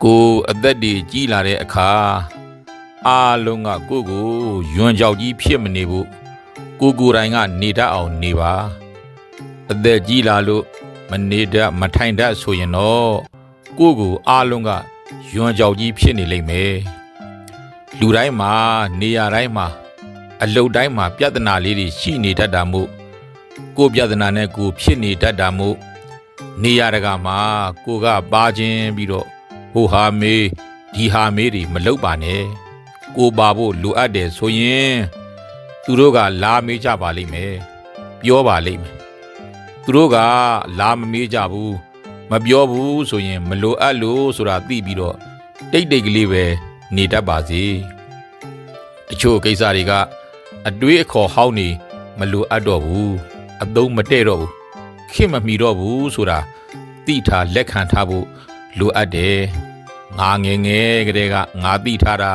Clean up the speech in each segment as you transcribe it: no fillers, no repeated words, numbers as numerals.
ကိုအသက်တွေကြီးလာတဲ့အခါအားလုံးကကိုယွန်းကြောက်ကြီးဖြစ်မနေဘူးကိုယ်တိုင်ကနေတတ်အောင်နေပါအသက်ကြီးလာလို့မနေတတ်မထိုင်တတ်ဆိုရင်တော့ကိုအားလုံးကယွန်းကြောက်ကြီးဖြစ်နေလိမ့်မယ်လူတိုင်းမှာနေရာတိုင်းမှာအလုပ်တိုင်းမှာပြဿနာလေးတွေရှိနေတတ်တာမို့ကိုပြဿနာနဲ့ကိုဖြစ်နေတတ်တာမို့နေရာတကာမှာကိုကပါခြင်းပြီးတော့ဟိုဟာမေးဒီဟာမေးတွေမလုပ်ပါနဲ့ကိုပါဖို့လိုအပ်တယ်ဆိုရင်သူတို့ကလာမေးကြပါလိမ့်မယ်ပြောပါလိမ့်မယ်သူတို့ကလာမမေးကြဘူးမပြောဘူးဆိုရင်မလိုအပ်လို့ဆိုတာသိပြီးတော့တိတ်ကလေးပဲနေတတ်ပါစေတချို့ကိစ္စတွေကအတွေးအခေါ်ဟောင်းနေမလိုအပ်တော့ဘူးအသုံးမတည့်တော့ဘူးခင်မမီတော့ဘူးဆိုတာသိထားလက်ခံထားဖို့လိုအပ်တယ်ငါငယ်ကလေးကငါသိထားတာ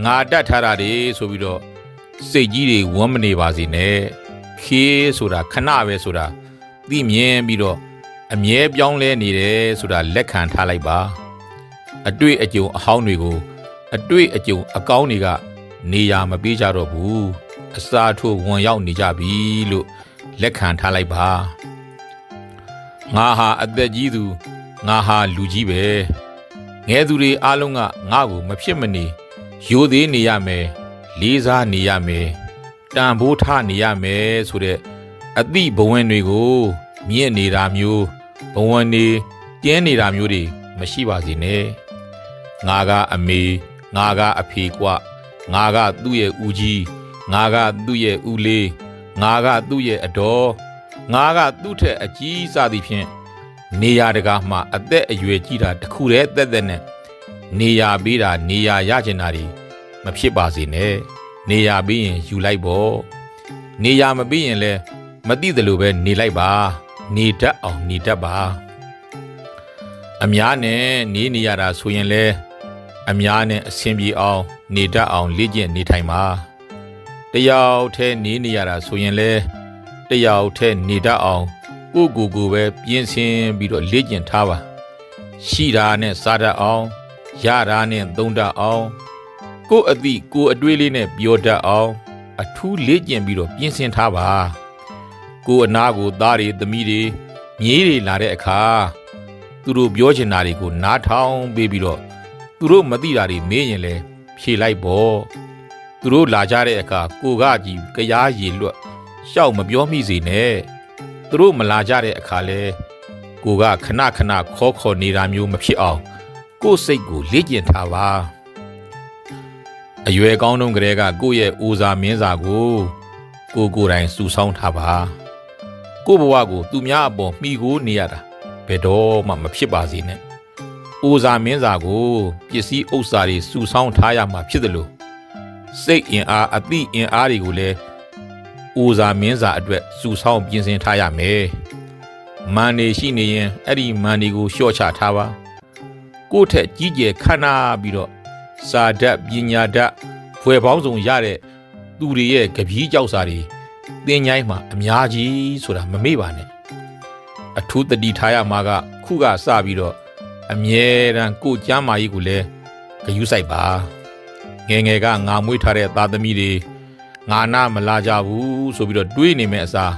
ငါတတ်ထားတာတွေဆိုပြီးတော့စိတ်ကြီးတွေဝမ်းမနေပါစေနဲ့ခေးဆိုတာခဏပဲဆိုတာသိမြင်ပြီးတော့အမြဲပြောင်းလဲနေတယ်ဆိုတာလက်ခံထားလိုက်ပါအတွေ့အကြုံအဟောင်းတွေကိုအတွေ့အကြုံအကောင်းတွေကနေရာမပေးကြတော့ဘူးအစားထိုးဝင်ရောက်နေကြပြီလို့လက်ခံထားလိုက်ပါငါဟာအသက်ကြီးသူငါဟာလူကြီးပဲငယ်သူတွေအားလုံးကငါ့ကိုမဖြစ်မနေရိုသေနေရမယ်လေးစားနေရမယ်တန်ဖိုးထားနေရမယ်ဆိုတဲ့အသည့်ဘဝင်တွေကိုမြင့်နေတာမျိုးဘဝင်တွေတင်းနေတာမျိုးတွေမရှိပါစေနဲ့ငါကအမေငါကအဖေကွငါကသူ့ရဲ့ဦးကြီးငါကသူ့ရဲ့ဦးလေးငါကသူ့ရဲ့အတော်ငါကသူ့ထက်အကြီးစသည်ဖြင့်နေရာတကာမှအသက်အရွယ်ကြီးတာတခုတည်းသက်နဲ့နေရာပေးတာနေရာရချင်တာတွေမဖြစ်ပါစေနဲ့နေရာပေးရင်ယူလိုက်ပေါ့နေရာမပေးရင်လည်းမသိသလိုပဲနေလိုက်ပါနေတတ်အောင်နေတတ်ပါအများနဲ့နေရတာဆိုရင်လည်းအများနဲ့အဆင်ပြေအောင်နေတတ်အောင်လေ့ကျင့်နေထိုင်ပါတယောက်တည်းနေရတာဆိုရင်လည်းတယောက်တည်းနေတတ်အောင်ကိုပဲပြင်ဆင်ပြီးတော့လေ့ကျင့်ထားပါရှိတာနဲ့စားတတ်အောင်ရတာနဲ့သုံးတတ်အောင်ကိုအသည့်ကိုအတွေးလေးနဲ့ပြောတတ်အောင်အထူးလေ့ကျင့်ပြီးတော့ပြင်ဆင်ထားပါကိုအနာကိုသားတွေသမီးတွေမြေးတွေလာတဲ့အခါသူတို့ပြောချင်တာတွေကိုနားထောင်ပေးပြီးတော့သူတို့မသိတာတွေမေးရင်လည်းဖြေလိုက်ပေါ့သူတို့လာကြတဲ့အခါကိုကကြီးကြားရည်လွတ်ရှောက်မပြောမိစေနဲ့သူတို့မလာကြတဲ့အခါလဲကိုကခဏခေါ်နေတာမျိုးမဖြစ်အောင်ကိုစိတ်ကိုလေ့ကျင့်ထားပါအရွယ်ကောင်းတုန်းကတည်းကကိုရဲ့အိုစာမင်းစာကိုကိုယ်တိုင်စုဆောင်းထားပါကိုဘဝကိုသူများအပေါ်မှီကိုနေရတာဘယ်တော့မှမဖြစ်ပါစေနဲ့အိုစာမင်းစာကိုပစ္စည်းဥစ္စာတွေစုဆောင်းထားရမှာဖြစ်တယ်လို့စိတ်အင်အားအသည့်အင်အားတွေကိုလည်းအိုစာမင်းစာအတွက်စုဆောင်းပြင်ဆင်ထားရမယ်မန်နေရှိနေရင်အဲ့ဒီမန်နေကိုလျှော့ချထားပါကိုယ့်ထက်ကြီးကျယ်ခမ်းနားပြီးတော့စာတတ်ပညာတတ်ဖွယ်ပေါင်းစုံရတဲ့သူတွေရဲ့ကပီးကြောက်စာတွေသင်ချိုင်းမှာအများကြီးဆိုတာမမေ့ပါနဲ့အထူးတတိထားရမှာကခုကစပြီးတော့အမြဲတမ်းကိုကျမ်းမာရေးကိုလည်းဂရုစိုက်ပါငယ်ကငါမွေးထားတဲ့သားသမီးတွေငါနာမလာကြဘူးဆိုပြီးတော့တွေးနေမဲ့အစား